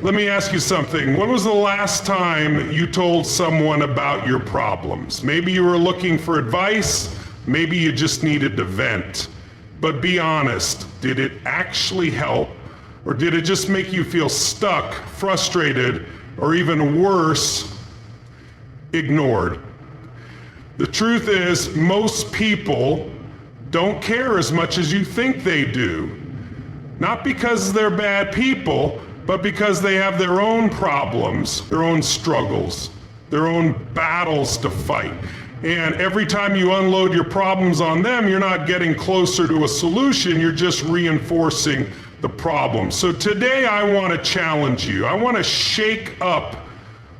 Let me ask you something. When was the last time you told someone about your problems? Maybe you were looking for advice, maybe you just needed to vent. But be honest, did it actually help? Or did it just make you feel stuck, frustrated, or even worse, ignored? The truth is, most people don't care as much as you think they do. Not because they're bad people, but because they have their own problems, their own struggles, their own battles to fight. And every time you unload your problems on them, you're not getting closer to a solution, you're just reinforcing the problem. So today I want to challenge you. I want to shake up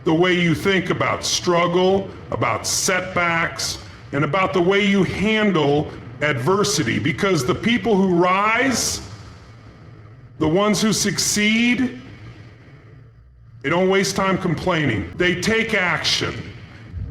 the way you think about struggle, about setbacks, and about the way you handle adversity. Because the people who rise, the ones who succeed, they don't waste time complaining. They take action.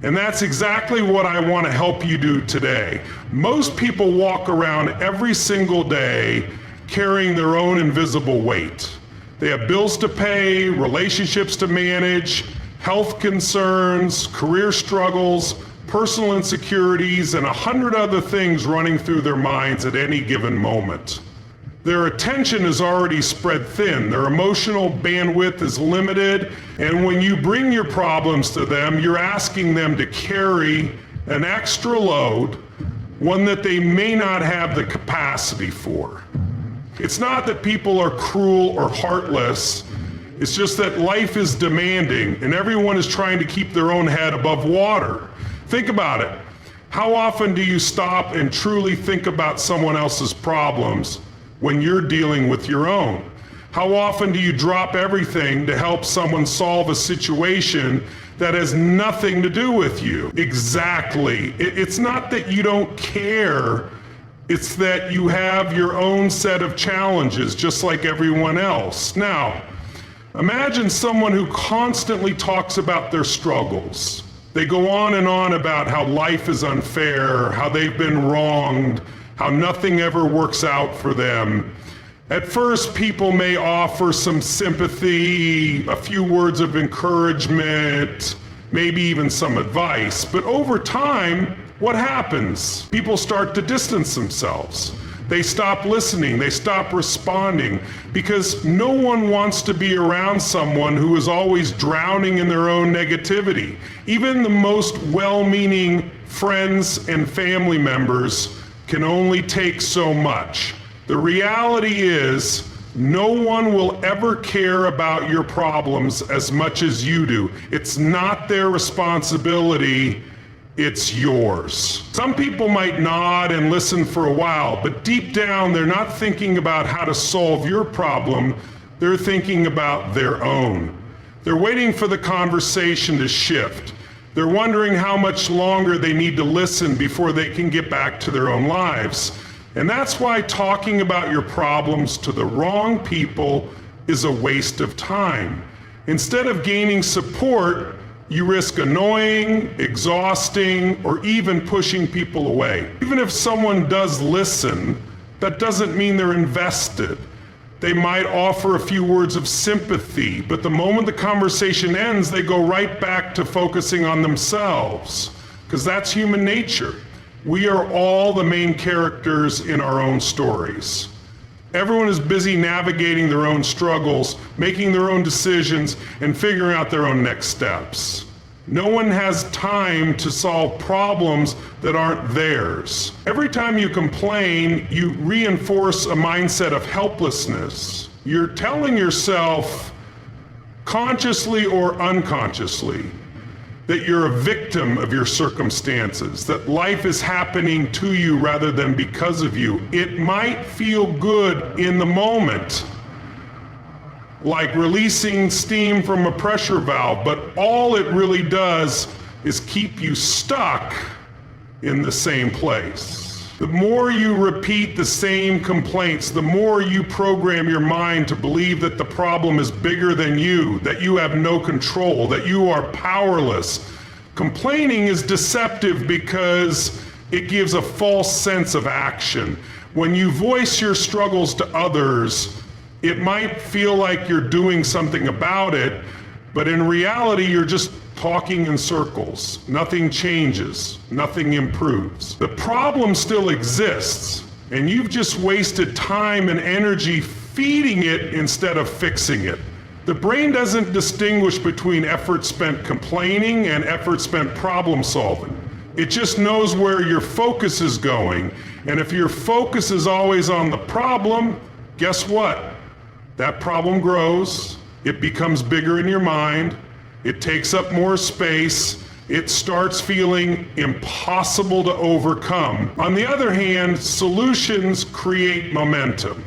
And that's exactly what I want to help you do today. Most people walk around every single day carrying their own invisible weight. They have bills to pay, relationships to manage, health concerns, career struggles, personal insecurities, and 100 other things running through their minds at any given moment. Their attention is already spread thin, their emotional bandwidth is limited, and when you bring your problems to them, you're asking them to carry an extra load, one that they may not have the capacity for. It's not that people are cruel or heartless, it's just that life is demanding and everyone is trying to keep their own head above water. Think about it. How often do you stop and truly think about someone else's problems when you're dealing with your own? How often do you drop everything to help someone solve a situation that has nothing to do with you? Exactly. It's not that you don't care, it's that you have your own set of challenges, just like everyone else. Now, imagine someone who constantly talks about their struggles. They go on and on about how life is unfair, how they've been wronged, how nothing ever works out for them. At first, people may offer some sympathy, a few words of encouragement, maybe even some advice. But over time, what happens? People start to distance themselves. They stop listening, they stop responding, because no one wants to be around someone who is always drowning in their own negativity. Even the most well-meaning friends and family members can only take so much. The reality is, no one will ever care about your problems as much as you do. It's not their responsibility, it's yours. Some people might nod and listen for a while, but deep down they're not thinking about how to solve your problem, they're thinking about their own. They're waiting for the conversation to shift. They're wondering how much longer they need to listen before they can get back to their own lives. And that's why talking about your problems to the wrong people is a waste of time. Instead of gaining support, you risk annoying, exhausting, or even pushing people away. Even if someone does listen, that doesn't mean they're invested. They might offer a few words of sympathy, but the moment the conversation ends, they go right back to focusing on themselves, because that's human nature. We are all the main characters in our own stories. Everyone is busy navigating their own struggles, making their own decisions, and figuring out their own next steps. No one has time to solve problems that aren't theirs. Every time you complain, you reinforce a mindset of helplessness. You're telling yourself, consciously or unconsciously, that you're a victim of your circumstances, that life is happening to you rather than because of you. It might feel good in the moment, like releasing steam from a pressure valve, but all it really does is keep you stuck in the same place. The more you repeat the same complaints, the more you program your mind to believe that the problem is bigger than you, that you have no control, that you are powerless. Complaining is deceptive because it gives a false sense of action. When you voice your struggles to others, It might feel like you're doing something about it, but in reality, you're just talking in circles. Nothing changes, nothing improves. The problem still exists, and you've just wasted time and energy feeding it instead of fixing it. The brain doesn't distinguish between effort spent complaining and effort spent problem solving. It just knows where your focus is going, and if your focus is always on the problem, guess what? That problem grows, it becomes bigger in your mind, it takes up more space, it starts feeling impossible to overcome. On the other hand, solutions create momentum.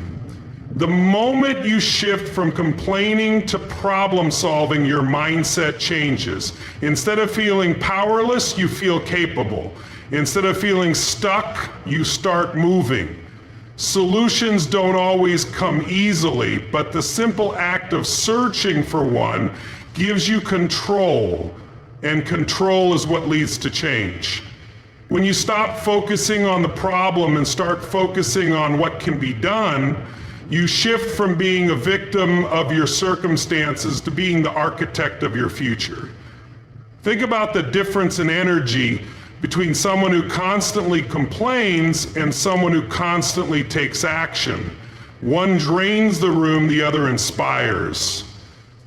The moment you shift from complaining to problem solving, your mindset changes. Instead of feeling powerless, you feel capable. Instead of feeling stuck, you start moving. Solutions don't always come easily, but the simple act of searching for one gives you control, and control is what leads to change. When you stop focusing on the problem and start focusing on what can be done, you shift from being a victim of your circumstances to being the architect of your future. Think about the difference in energy between someone who constantly complains and someone who constantly takes action. One drains the room, the other inspires.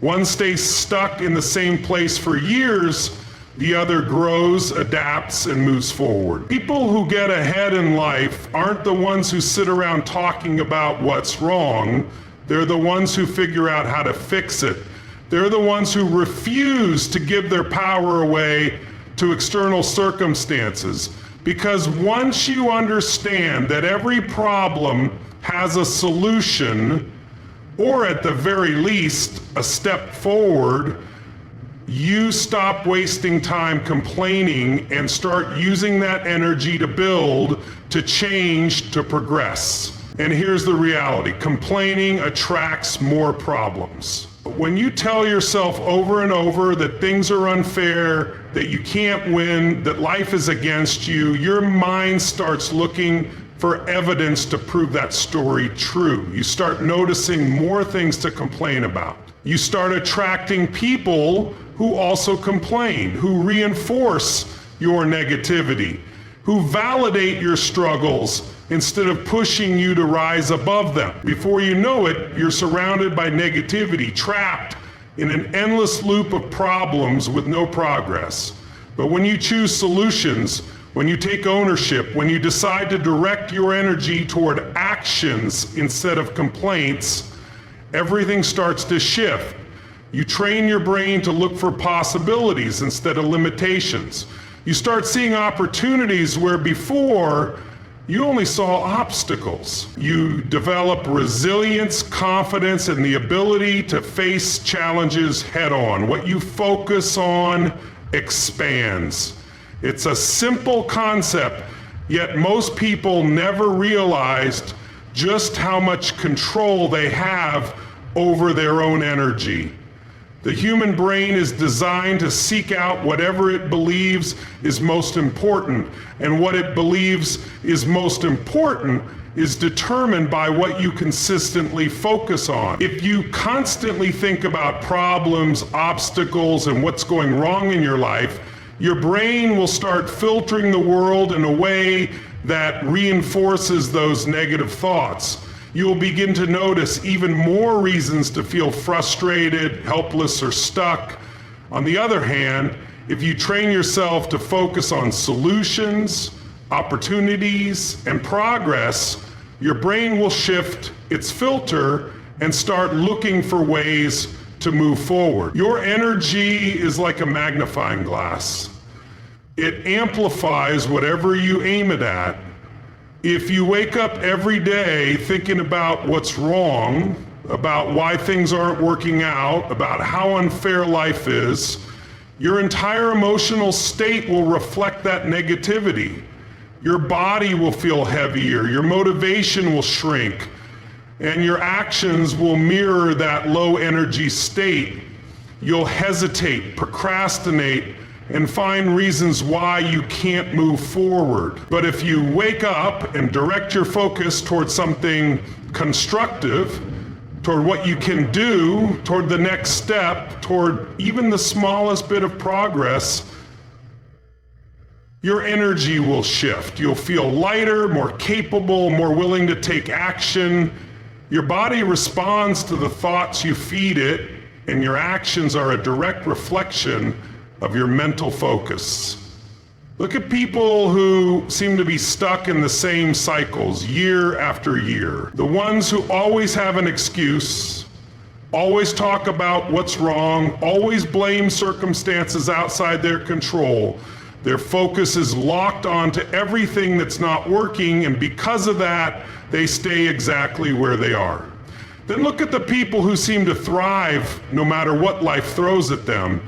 One stays stuck in the same place for years, the other grows, adapts, and moves forward. People who get ahead in life aren't the ones who sit around talking about what's wrong. They're the ones who figure out how to fix it. They're the ones who refuse to give their power away to external circumstances. Because once you understand that every problem has a solution, or at the very least, a step forward, you stop wasting time complaining and start using that energy to build, to change, to progress. And here's the reality: complaining attracts more problems. When you tell yourself over and over that things are unfair, that you can't win, that life is against you, your mind starts looking for evidence to prove that story true. You start noticing more things to complain about. You start attracting people who also complain, who reinforce your negativity, who validate your struggles instead of pushing you to rise above them. Before you know it, you're surrounded by negativity, trapped in an endless loop of problems with no progress. But when you choose solutions, when you take ownership, when you decide to direct your energy toward actions instead of complaints, everything starts to shift. You train your brain to look for possibilities instead of limitations. You start seeing opportunities where before you only saw obstacles. You develop resilience, confidence, and the ability to face challenges head on. What you focus on expands. It's a simple concept, yet most people never realized just how much control they have over their own energy. The human brain is designed to seek out whatever it believes is most important, and what it believes is most important is determined by what you consistently focus on. If you constantly think about problems, obstacles, and what's going wrong in your life, your brain will start filtering the world in a way that reinforces those negative thoughts. You'll begin to notice even more reasons to feel frustrated, helpless, or stuck. On the other hand, if you train yourself to focus on solutions, opportunities, and progress, your brain will shift its filter and start looking for ways to move forward. Your energy is like a magnifying glass. It amplifies whatever you aim it at. If you wake up every day thinking about what's wrong, about why things aren't working out, about how unfair life is, your entire emotional state will reflect that negativity. Your body will feel heavier, your motivation will shrink, and your actions will mirror that low energy state. You'll hesitate, procrastinate, and find reasons why you can't move forward. But if you wake up and direct your focus towards something constructive, toward what you can do, toward the next step, toward even the smallest bit of progress, your energy will shift. You'll feel lighter, more capable, more willing to take action. Your body responds to the thoughts you feed it, and your actions are a direct reflection of your mental focus. Look at people who seem to be stuck in the same cycles year after year. The ones who always have an excuse, always talk about what's wrong, always blame circumstances outside their control. Their focus is locked onto everything that's not working, and because of that, they stay exactly where they are. Then look at the people who seem to thrive no matter what life throws at them.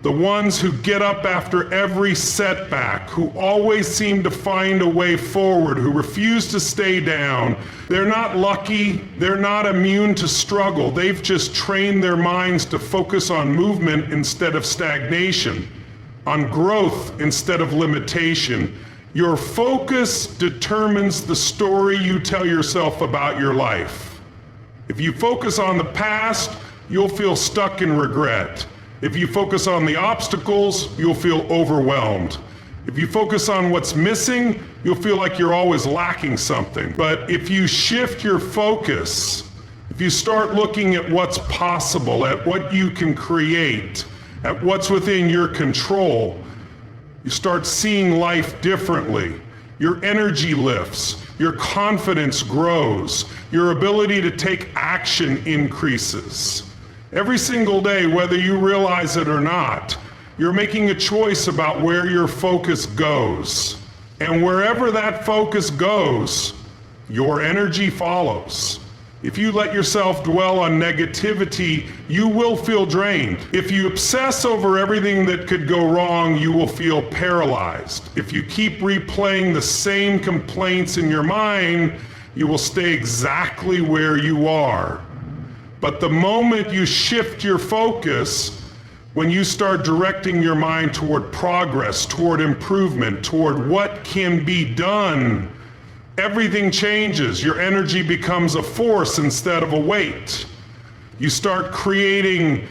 The ones who get up after every setback, who always seem to find a way forward, who refuse to stay down. They're not lucky, they're not immune to struggle. They've just trained their minds to focus on movement instead of stagnation, on growth instead of limitation. Your focus determines the story you tell yourself about your life. If you focus on the past, you'll feel stuck in regret. If you focus on the obstacles, you'll feel overwhelmed. If you focus on what's missing, you'll feel like you're always lacking something. But if you shift your focus, if you start looking at what's possible, at what you can create, at what's within your control, you start seeing life differently. Your energy lifts, your confidence grows, your ability to take action increases. Every single day, whether you realize it or not, you're making a choice about where your focus goes. And wherever that focus goes, your energy follows. If you let yourself dwell on negativity, you will feel drained. If you obsess over everything that could go wrong, you will feel paralyzed. If you keep replaying the same complaints in your mind, you will stay exactly where you are. But the moment you shift your focus, when you start directing your mind toward progress, toward improvement, toward what can be done, everything changes. Your energy becomes a force instead of a weight. You start creating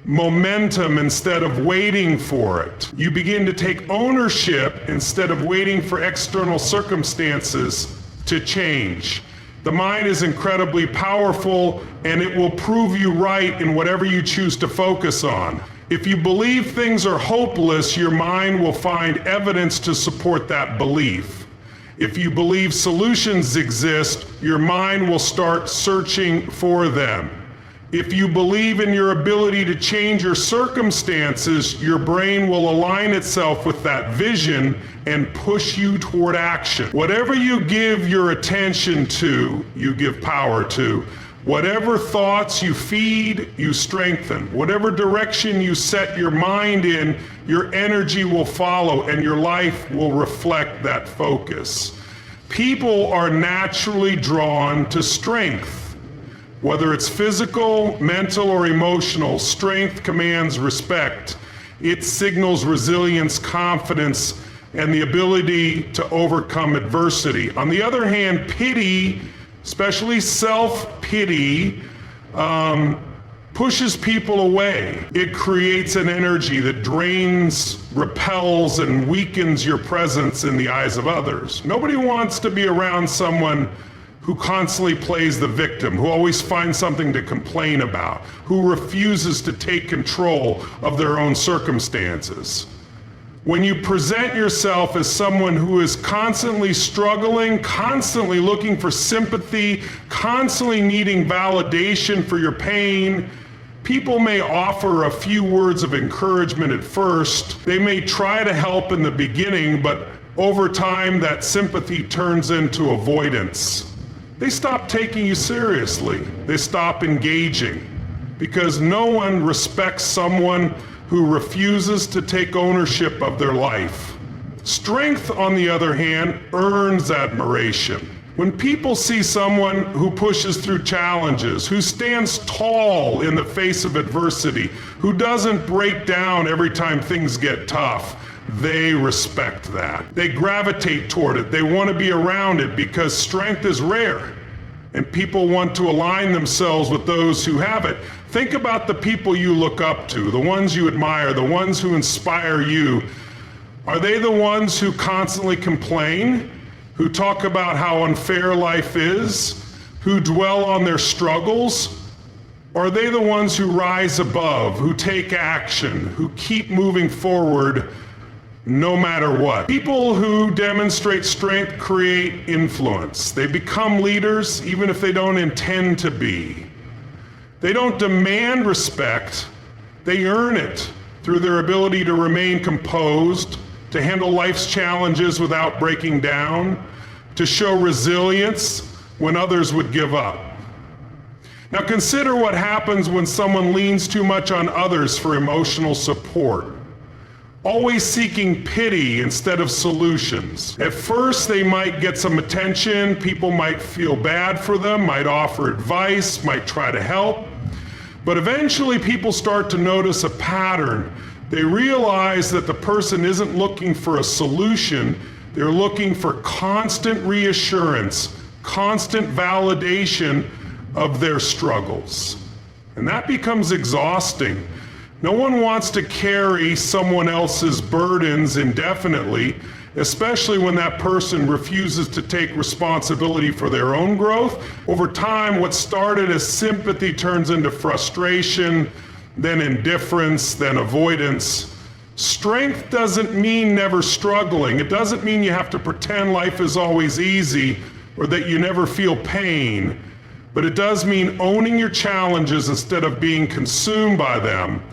momentum instead of waiting for it. You begin to take ownership instead of waiting for external circumstances to change. The mind is incredibly powerful, and it will prove you right in whatever you choose to focus on. If you believe things are hopeless, your mind will find evidence to support that belief. If you believe solutions exist, your mind will start searching for them. If you believe in your ability to change your circumstances, your brain will align itself with that vision and push you toward action. Whatever you give your attention to, you give power to. Whatever thoughts you feed, you strengthen. Whatever direction you set your mind in, your energy will follow and your life will reflect that focus. People are naturally drawn to strength. Whether it's physical, mental, or emotional, strength commands respect. It signals resilience, confidence, and the ability to overcome adversity. On the other hand, pity, especially self-pity, pushes people away. It creates an energy that drains, repels, and weakens your presence in the eyes of others. Nobody wants to be around someone who constantly plays the victim, who always finds something to complain about, who refuses to take control of their own circumstances. When you present yourself as someone who is constantly struggling, constantly looking for sympathy, constantly needing validation for your pain, people may offer a few words of encouragement at first. They may try to help in the beginning, but over time that sympathy turns into avoidance. They stop taking you seriously. They stop engaging because no one respects someone who refuses to take ownership of their life. Strength, on the other hand, earns admiration. When people see someone who pushes through challenges, who stands tall in the face of adversity, who doesn't break down every time things get tough, they respect that. They gravitate toward it. They want to be around it because strength is rare. and people want to align themselves with those who have it. Think about the people you look up to, the ones you admire, the ones who inspire you. Are they the ones who constantly complain, who talk about how unfair life is, who dwell on their struggles? Or are they the ones who rise above, who take action, who keep moving forward no matter what? People who demonstrate strength create influence. They become leaders even if they don't intend to be. They don't demand respect, they earn it through their ability to remain composed, to handle life's challenges without breaking down, to show resilience when others would give up. Now consider what happens when someone leans too much on others for emotional support, always seeking pity instead of solutions. At first they might get some attention, people might feel bad for them, might offer advice, might try to help, but eventually people start to notice a pattern. They realize that the person isn't looking for a solution, they're looking for constant reassurance, constant validation of their struggles. And that becomes exhausting. No one wants to carry someone else's burdens indefinitely, especially when that person refuses to take responsibility for their own growth. Over time, what started as sympathy turns into frustration, then indifference, then avoidance. Strength doesn't mean never struggling. It doesn't mean you have to pretend life is always easy or that you never feel pain. But it does mean owning your challenges instead of being consumed by them.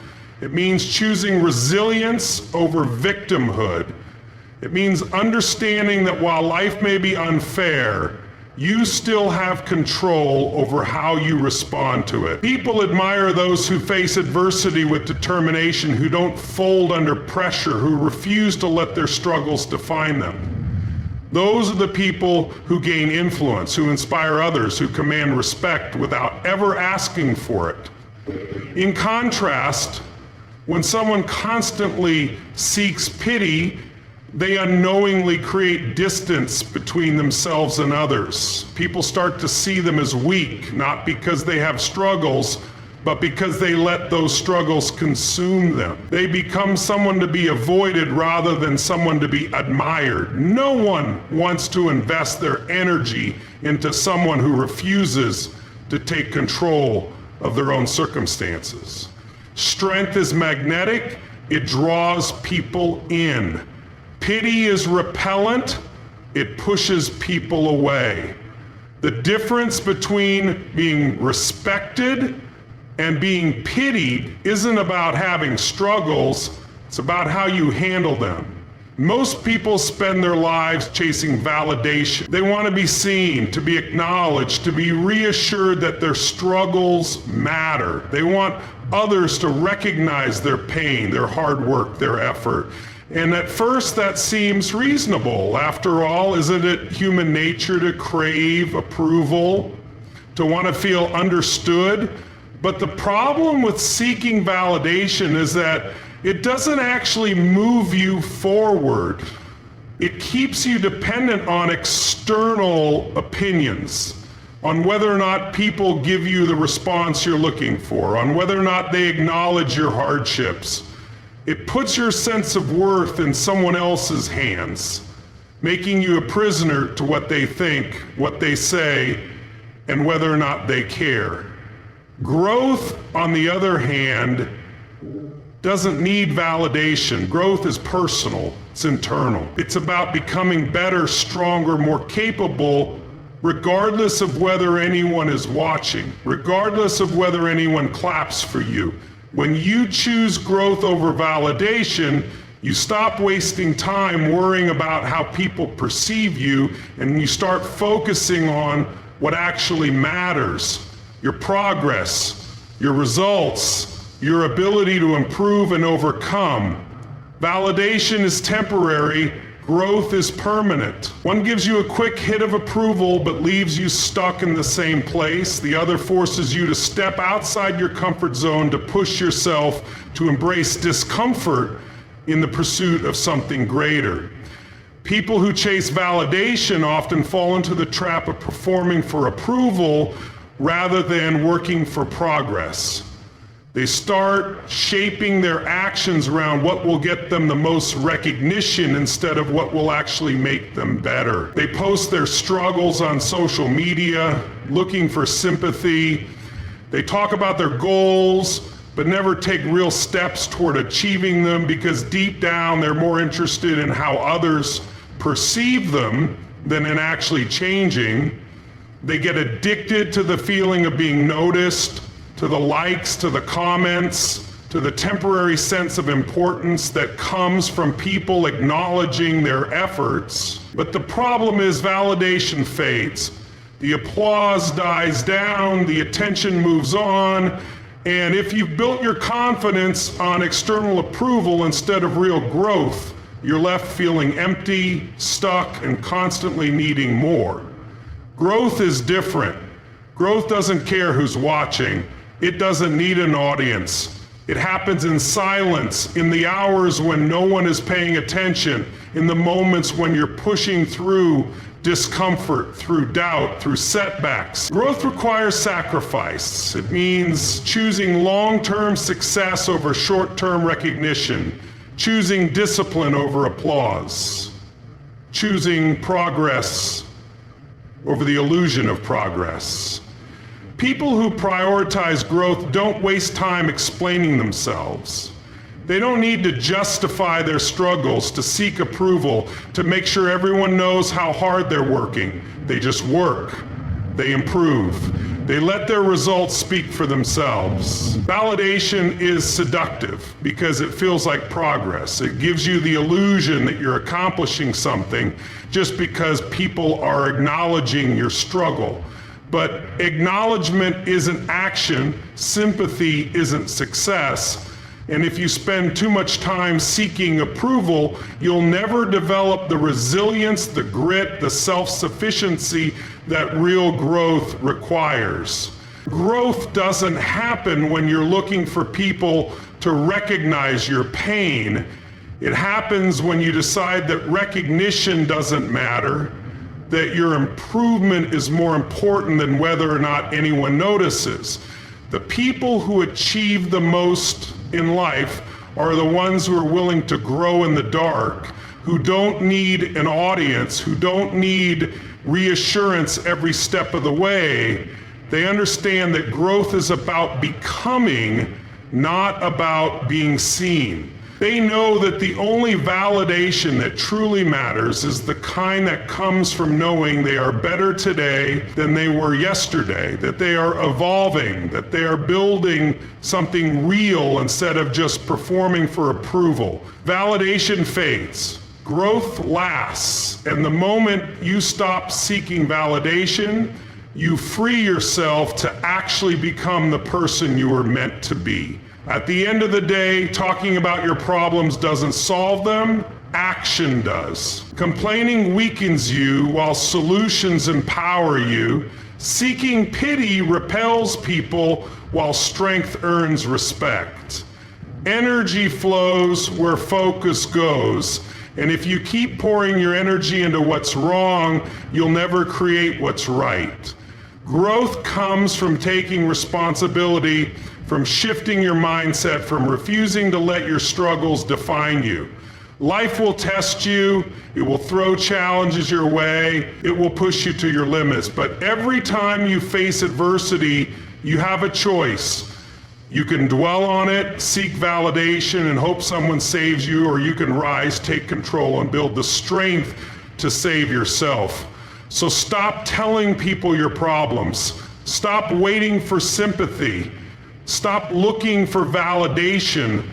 It means choosing resilience over victimhood. It means understanding that while life may be unfair, you still have control over how you respond to it. People admire those who face adversity with determination, who don't fold under pressure, who refuse to let their struggles define them. Those are the people who gain influence, who inspire others, who command respect without ever asking for it. In contrast, when someone constantly seeks pity, they unknowingly create distance between themselves and others. People start to see them as weak, not because they have struggles, but because they let those struggles consume them. They become someone to be avoided rather than someone to be admired. No one wants to invest their energy into someone who refuses to take control of their own circumstances. Strength is magnetic, it draws people in. Pity is repellent, it pushes people away. The difference between being respected and being pitied isn't about having struggles, it's about how you handle them. Most people spend their lives chasing validation. They want to be seen, to be acknowledged, to be reassured that their struggles matter. They want others to recognize their pain, their hard work, their effort. And at first that seems reasonable. After all, isn't it human nature to crave approval, to want to feel understood? But the problem with seeking validation is that it doesn't actually move you forward. It keeps you dependent on external opinions, on whether or not people give you the response you're looking for, on whether or not they acknowledge your hardships. It puts your sense of worth in someone else's hands, making you a prisoner to what they think, what they say, and whether or not they care. Growth, on the other hand, doesn't need validation. Growth is personal, it's internal. It's about becoming better, stronger, more capable, regardless of whether anyone is watching, regardless of whether anyone claps for you. When you choose growth over validation, you stop wasting time worrying about how people perceive you, and you start focusing on what actually matters: your progress, your results, your ability to improve and overcome. Validation is temporary, growth is permanent. One gives you a quick hit of approval but leaves you stuck in the same place. The other forces you to step outside your comfort zone, to push yourself, to embrace discomfort in the pursuit of something greater. People who chase validation often fall into the trap of performing for approval rather than working for progress. They start shaping their actions around what will get them the most recognition instead of what will actually make them better. They post their struggles on social media, looking for sympathy. They talk about their goals, but never take real steps toward achieving them because deep down they're more interested in how others perceive them than in actually changing. They get addicted to the feeling of being noticed, to the likes, to the comments, to the temporary sense of importance that comes from people acknowledging their efforts. But the problem is validation fades. The applause dies down, the attention moves on, and if you've built your confidence on external approval instead of real growth, you're left feeling empty, stuck, and constantly needing more. Growth is different. Growth doesn't care who's watching. It doesn't need an audience. It happens in silence, in the hours when no one is paying attention, in the moments when you're pushing through discomfort, through doubt, through setbacks. Growth requires sacrifice. It means choosing long-term success over short-term recognition, choosing discipline over applause, choosing progress over the illusion of progress. People who prioritize growth don't waste time explaining themselves. They don't need to justify their struggles, to seek approval, to make sure everyone knows how hard they're working. They just work. They improve. They let their results speak for themselves. Validation is seductive because it feels like progress. It gives you the illusion that you're accomplishing something just because people are acknowledging your struggle. But acknowledgement isn't action, sympathy isn't success, and if you spend too much time seeking approval, you'll never develop the resilience, the grit, the self-sufficiency that real growth requires. Growth doesn't happen when you're looking for people to recognize your pain. It happens when you decide that recognition doesn't matter, that your improvement is more important than whether or not anyone notices. The people who achieve the most in life are the ones who are willing to grow in the dark, who don't need an audience, who don't need reassurance every step of the way. They understand that growth is about becoming, not about being seen. They know that the only validation that truly matters is the kind that comes from knowing they are better today than they were yesterday, that they are evolving, that they are building something real instead of just performing for approval. Validation fades. Growth lasts. And the moment you stop seeking validation, you free yourself to actually become the person you were meant to be. At the end of the day, talking about your problems doesn't solve them, action does. Complaining weakens you while solutions empower you. Seeking pity repels people while strength earns respect. Energy flows where focus goes. And if you keep pouring your energy into what's wrong, you'll never create what's right. Growth comes from taking responsibility, from shifting your mindset, from refusing to let your struggles define you. Life will test you, it will throw challenges your way, it will push you to your limits. But every time you face adversity, you have a choice. You can dwell on it, seek validation, and hope someone saves you, or you can rise, take control, and build the strength to save yourself. So stop telling people your problems. Stop waiting for sympathy. Stop looking for validation.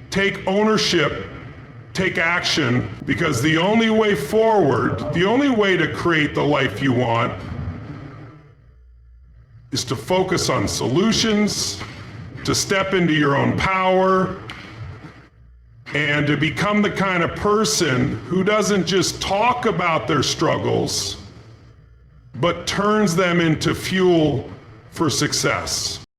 Take ownership. Take action, because the only way forward, the only way to create the life you want is to focus on solutions, to step into your own power, and to become the kind of person who doesn't just talk about their struggles, but turns them into fuel for success.